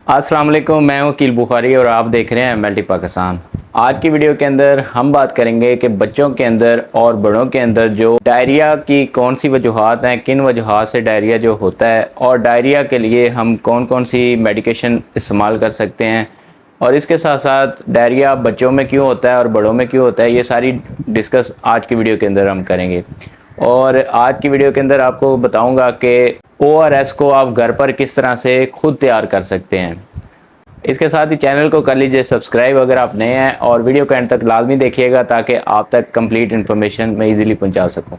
अस्सलाम वालेकुम, मैं वकील बुखारी और आप देख रहे हैं MLT पाकिस्तान। आज की वीडियो के अंदर हम बात करेंगे कि बच्चों के अंदर और बड़ों के अंदर जो डायरिया की कौन सी वजूहात हैं, किन वजूहात से डायरिया जो होता है और डायरिया के लिए हम कौन कौन सी मेडिकेशन इस्तेमाल कर सकते हैं और इसके साथ साथ डायरिया बच्चों में क्यों होता है और बड़ों में क्यों होता है, ये सारी डिस्कस आज की वीडियो के अंदर हम करेंगे। और आज की वीडियो के अंदर आपको बताऊंगा कि ORS को आप घर पर किस तरह से खुद तैयार कर सकते हैं। इसके साथ ही चैनल को कर लीजिए सब्सक्राइब अगर आप नए हैं और वीडियो को एंड तक लाजमी देखिएगा ताकि आप तक कंप्लीट इन्फॉर्मेशन मैं इजीली पहुंचा सकूं।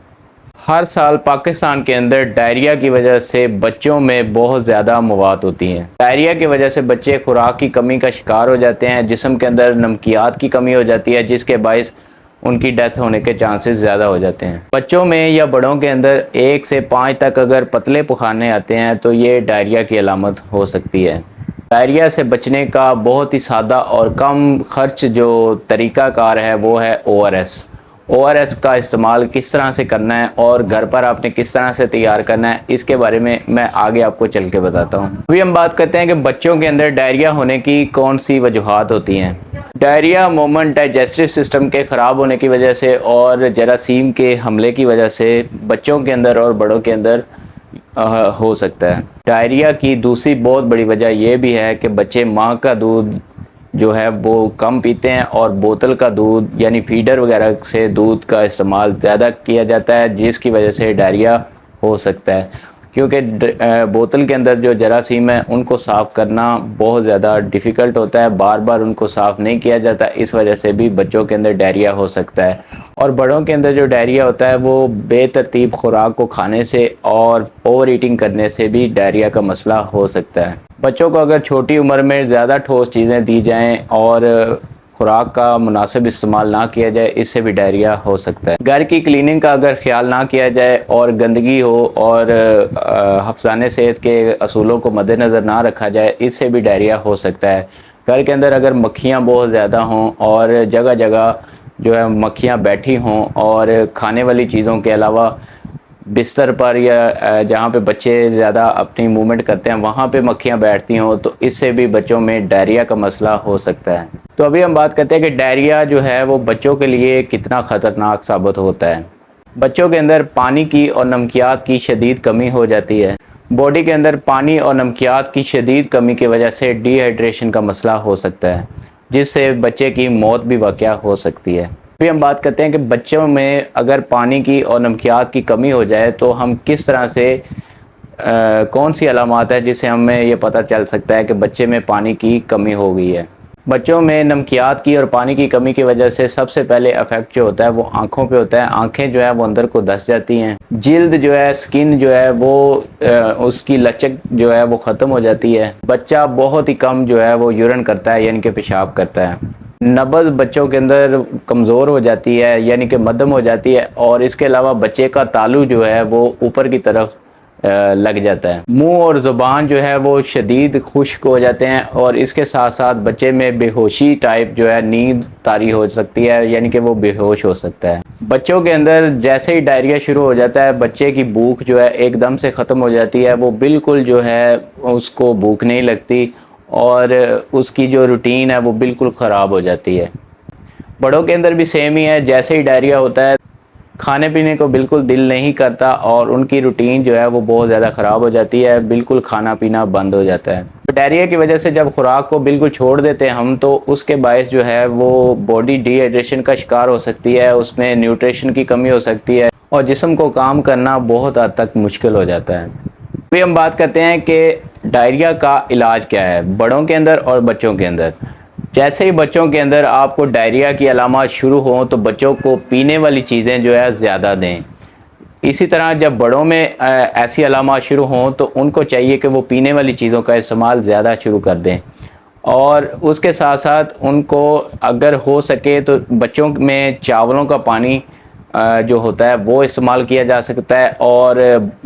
हर साल पाकिस्तान के अंदर डायरिया की वजह से बच्चों में बहुत ज़्यादा मौत होती हैं। डायरिया की वजह से बच्चे खुराक की कमी का शिकार हो जाते हैं, जिस्म के अंदर नमकियात की कमी हो जाती है जिसके बायस उनकी डेथ होने के चांसेस ज़्यादा हो जाते हैं। बच्चों में या बड़ों के अंदर 1 से 5 तक अगर पतले पुखाने आते हैं तो ये डायरिया की अलामत हो सकती है। डायरिया से बचने का बहुत ही सादा और कम खर्च जो तरीक़ाकार है वो है ORS का इस्तेमाल किस तरह से करना है और घर पर आपने किस तरह से तैयार करना है, इसके बारे में मैं आगे आपको चल के बताता हूँ। अभी हम बात करते हैं कि बच्चों के अंदर डायरिया होने की कौन सी वजूहात होती हैं। डायरिया अमूमन डाइजेस्टिव सिस्टम के ख़राब होने की वजह से और जरासीम के हमले की वजह से बच्चों के अंदर और बड़ों के अंदर हो सकता है। डायरिया की दूसरी बहुत बड़ी वजह यह भी है कि बच्चे माँ का दूध जो है वो कम पीते हैं और बोतल का दूध यानी फीडर वगैरह से दूध का इस्तेमाल ज़्यादा किया जाता है जिसकी वजह से डायरिया हो सकता है। क्योंकि बोतल के अंदर जो जरासीम है उनको साफ़ करना बहुत ज़्यादा डिफ़िकल्ट होता है, बार बार उनको साफ़ नहीं किया जाता, इस वजह से भी बच्चों के अंदर डायरिया हो सकता है। और बड़ों के अंदर जो डायरिया होता है वो बेतरतीब खुराक को खाने से और ओवर ईटिंग करने से भी डायरिया का मसला हो सकता है। बच्चों को अगर छोटी उम्र में ज़्यादा ठोस चीज़ें दी जाएँ और खुराक का मुनासिब इस्तेमाल ना किया जाए, इससे भी डायरिया हो सकता है। घर की क्लीनिंग का अगर ख्याल ना किया जाए और गंदगी हो और हफ्ज़ाने सेहत के असूलों को मद्देनज़र ना रखा जाए, इससे भी डायरिया हो सकता है। घर के अंदर अगर मक्खियाँ बहुत ज़्यादा हों और जगह जगह जो है मक्खियाँ बैठी हों और खाने वाली चीज़ों के अलावा बिस्तर पर या जहाँ पे बच्चे ज़्यादा अपनी मूवमेंट करते हैं वहाँ पे मक्खियाँ बैठती हों, तो इससे भी बच्चों में डायरिया का मसला हो सकता है। तो अभी हम बात करते हैं कि डायरिया जो है वो बच्चों के लिए कितना ख़तरनाक साबित होता है। बच्चों के अंदर पानी की और नमकियात की शदीद कमी हो जाती है। बॉडी के अंदर पानी और नमकियात की शदीद कमी की वजह से डिहाइड्रेशन का मसला हो सकता है जिससे बच्चे की मौत भी वाक़या हो सकती है। अभी हम बात करते हैं कि बच्चों में अगर पानी की और नमकियात की कमी हो जाए तो हम किस तरह से कौन सी अलामात है जिससे हमें ये पता चल सकता है कि बच्चे में पानी की कमी हो गई है। बच्चों में नमकियात की और पानी की कमी की वजह से सबसे पहले अफेक्ट जो होता है वो आँखों पे होता है। आँखें जो है वो अंदर को धंस जाती हैं। जिल्द जो है, स्किन जो है वो उसकी लचक जो है वो ख़त्म हो जाती है। बच्चा बहुत ही कम जो है वो यूरिन करता है यानी कि पेशाब करता है। नब्ज़ बच्चों के अंदर कमज़ोर हो जाती है यानी कि मध्यम हो जाती है और इसके अलावा बच्चे का तालू जो है वो ऊपर की तरफ लग जाता है। मुंह और ज़ुबान जो है वो शदीद खुश्क हो जाते हैं और इसके साथ साथ बच्चे में बेहोशी टाइप जो है नींद तारी हो सकती है यानी कि वो बेहोश हो सकता है। बच्चों के अंदर जैसे ही डायरिया शुरू हो जाता है बच्चे की भूख जो है एकदम से ख़त्म हो जाती है। वो बिल्कुल जो है उसको भूख नहीं लगती और उसकी जो रूटीन है वो बिल्कुल ख़राब हो जाती है। बड़ों के अंदर भी सेम ही है, जैसे ही डायरिया होता है खाने पीने को बिल्कुल दिल नहीं करता और उनकी रूटीन जो है वो बहुत ज़्यादा ख़राब हो जाती है, बिल्कुल खाना पीना बंद हो जाता है। तो डायरिया की वजह से जब खुराक को बिल्कुल छोड़ देते हैं हम तो उसके बायस जो है वो बॉडी डिहाइड्रेशन का शिकार हो सकती है, उसमें न्यूट्रिशन की कमी हो सकती है और जिस्म को काम करना बहुत हद तक मुश्किल हो जाता है। अभी हम बात करते हैं कि डायरिया का इलाज क्या है बड़ों के अंदर और बच्चों के अंदर। जैसे ही बच्चों के अंदर आपको डायरिया की अलामत शुरू हों तो बच्चों को पीने वाली चीज़ें जो है ज़्यादा दें। इसी तरह जब बड़ों में ऐसी अलामत शुरू हों तो उनको चाहिए कि वो पीने वाली चीज़ों का इस्तेमाल ज़्यादा शुरू कर दें और उसके साथ साथ उनको अगर हो सके तो बच्चों में चावलों का पानी जो होता है वो इस्तेमाल किया जा सकता है और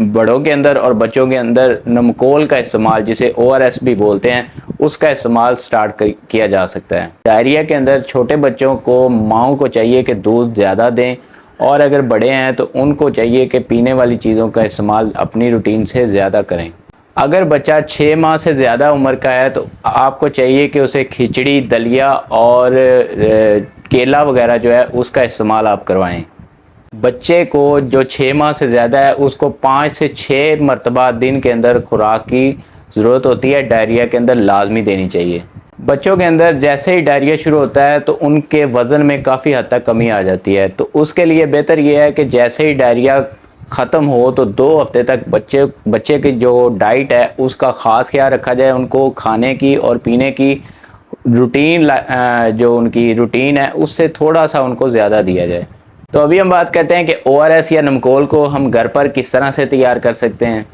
बड़ों के अंदर और बच्चों के अंदर नमकोल का इस्तेमाल जिसे ORS भी बोलते हैं उसका इस्तेमाल स्टार्ट किया जा सकता है। डायरिया के अंदर छोटे बच्चों को माँओं को चाहिए कि दूध ज़्यादा दें और अगर बड़े हैं तो उनको चाहिए कि पीने वाली चीज़ों का इस्तेमाल अपनी रूटीन से ज़्यादा करें। अगर बच्चा 6 माह से ज़्यादा उम्र का है तो आपको चाहिए कि उसे खिचड़ी, दलिया और केला वगैरह जो है उसका इस्तेमाल आप करवाएं। बच्चे को जो 6 माह से ज़्यादा है उसको 5 से 6 मरतबा दिन के अंदर खुराक की ज़रूरत होती है, डायरिया के अंदर लाजमी देनी चाहिए। बच्चों के अंदर जैसे ही डायरिया शुरू होता है तो उनके वज़न में काफ़ी हद तक कमी आ जाती है, तो उसके लिए बेहतर यह है कि जैसे ही डायरिया ख़त्म हो तो 2 हफ्ते तक बच्चे की जो डाइट है उसका ख़ास ख्याल रखा जाए। उनको खाने की और पीने की रूटीन जो उनकी रूटीन है उससे थोड़ा सा उनको ज़्यादा दिया जाए। तो अभी हम बात करते हैं कि ORS या नमकोल को हम घर पर किस तरह से तैयार कर सकते हैं।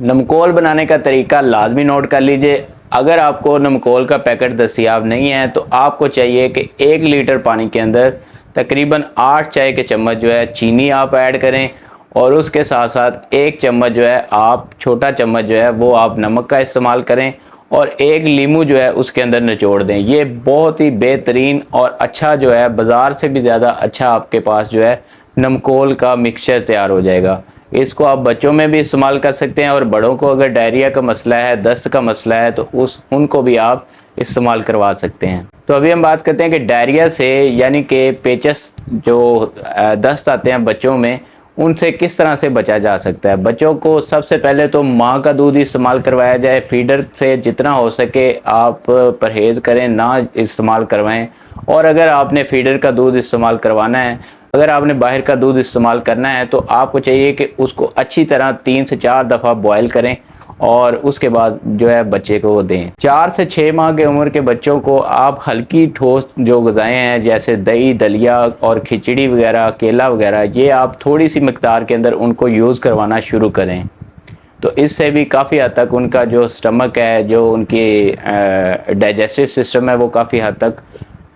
नमकोल बनाने का तरीका लाजमी नोट कर लीजिए। अगर आपको नमकोल का पैकेट दस्तयाब नहीं है तो आपको चाहिए कि 1 लीटर पानी के अंदर तकरीबन 8 चाय के चम्मच जो है चीनी आप ऐड करें, और उसके साथ साथ 1 चम्मच जो है आप छोटा चम्मच जो है वो आप नमक का इस्तेमाल करें, और 1 लीमू जो है उसके अंदर निचोड़ दें। ये बहुत ही बेहतरीन और अच्छा जो है, बाज़ार से भी ज़्यादा अच्छा आपके पास जो है नमकोल का मिक्सचर तैयार हो जाएगा। इसको आप बच्चों में भी इस्तेमाल कर सकते हैं, और बड़ों को अगर डायरिया का मसला है, दस्त का मसला है तो उनको भी आप इस्तेमाल करवा सकते हैं। तो अभी हम बात करते हैं कि डायरिया से यानी कि पेचस जो दस्त आते हैं बच्चों में, उनसे किस तरह से बचा जा सकता है। बच्चों को सबसे पहले तो माँ का दूध इस्तेमाल करवाया जाए। फीडर से जितना हो सके आप परहेज़ करें, ना इस्तेमाल करवाएं। और अगर आपने फीडर का दूध इस्तेमाल करवाना है, अगर आपने बाहर का दूध इस्तेमाल करना है तो आपको चाहिए कि उसको अच्छी तरह 3 से 4 दफ़ा बॉयल करें और उसके बाद जो है बच्चे को दें। 4 से 6 माह के उम्र के बच्चों को आप हल्की ठोस जो ग़िज़ाएँ हैं जैसे दही, दलिया और खिचड़ी वगैरह, केला वगैरह, ये आप थोड़ी सी मिक़दार के अंदर उनको यूज़ करवाना शुरू करें। तो इससे भी काफ़ी हद तक उनका जो स्टमक है, जो उनकी डाइजेस्टिव सिस्टम है, वो काफ़ी हद तक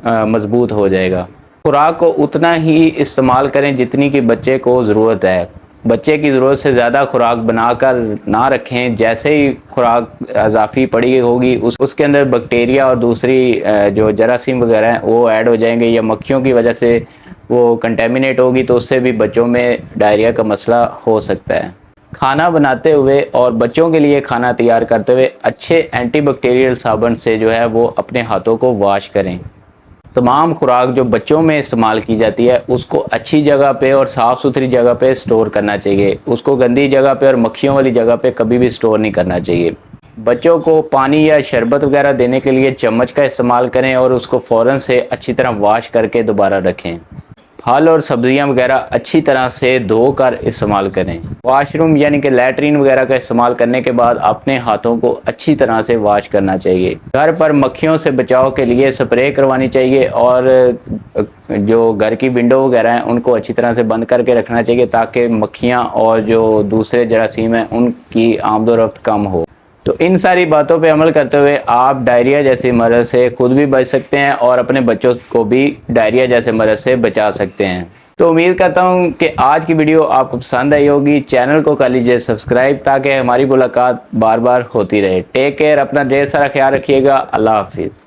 मज़बूत हो जाएगा। खुराक को उतना ही इस्तेमाल करें जितनी कि बच्चे को ज़रूरत है। बच्चे की ज़रूरत से ज़्यादा खुराक बनाकर ना रखें। जैसे ही खुराक इजाफ़ी पड़ी होगी उसके अंदर बैक्टीरिया और दूसरी जो जरासीम वगैरह हैं वो ऐड हो जाएंगे, या मक्खियों की वजह से वो कंटेमिनेट होगी, तो उससे भी बच्चों में डायरिया का मसला हो सकता है। खाना बनाते हुए और बच्चों के लिए खाना तैयार करते हुए अच्छे एंटीबैक्टीरियल साबुन से जो है वो अपने हाथों को वॉश करें। तमाम खुराक जो बच्चों में इस्तेमाल की जाती है उसको अच्छी जगह पे और साफ़ सुथरी जगह पे स्टोर करना चाहिए। उसको गंदी जगह पे और मक्खियों वाली जगह पे कभी भी स्टोर नहीं करना चाहिए। बच्चों को पानी या शरबत वगैरह देने के लिए चम्मच का इस्तेमाल करें और उसको फ़ौरन से अच्छी तरह वॉश करके दोबारा रखें। फल और सब्जियां वगैरह अच्छी तरह से धोकर इस्तेमाल करें। वॉशरूम यानी कि लैट्रीन वगैरह का इस्तेमाल करने के बाद अपने हाथों को अच्छी तरह से वॉश करना चाहिए। घर पर मक्खियों से बचाव के लिए स्प्रे करवानी चाहिए, और जो घर की विंडो वगैरह हैं उनको अच्छी तरह से बंद करके रखना चाहिए ताकि मक्खियाँ और जो दूसरे जरासीम हैं उनकी आमदोरफ्त कम हो। तो इन सारी बातों पे अमल करते हुए आप डायरिया जैसी मरज़ से खुद भी बच सकते हैं और अपने बच्चों को भी डायरिया जैसे मरज़ से बचा सकते हैं। तो उम्मीद करता हूँ कि आज की वीडियो आपको पसंद आई होगी। चैनल को कर लीजिए सब्सक्राइब ताकि हमारी मुलाकात बार बार होती रहे। टेक केयर, अपना ढेर सारा ख्याल रखिएगा। अल्लाह हाफिज़।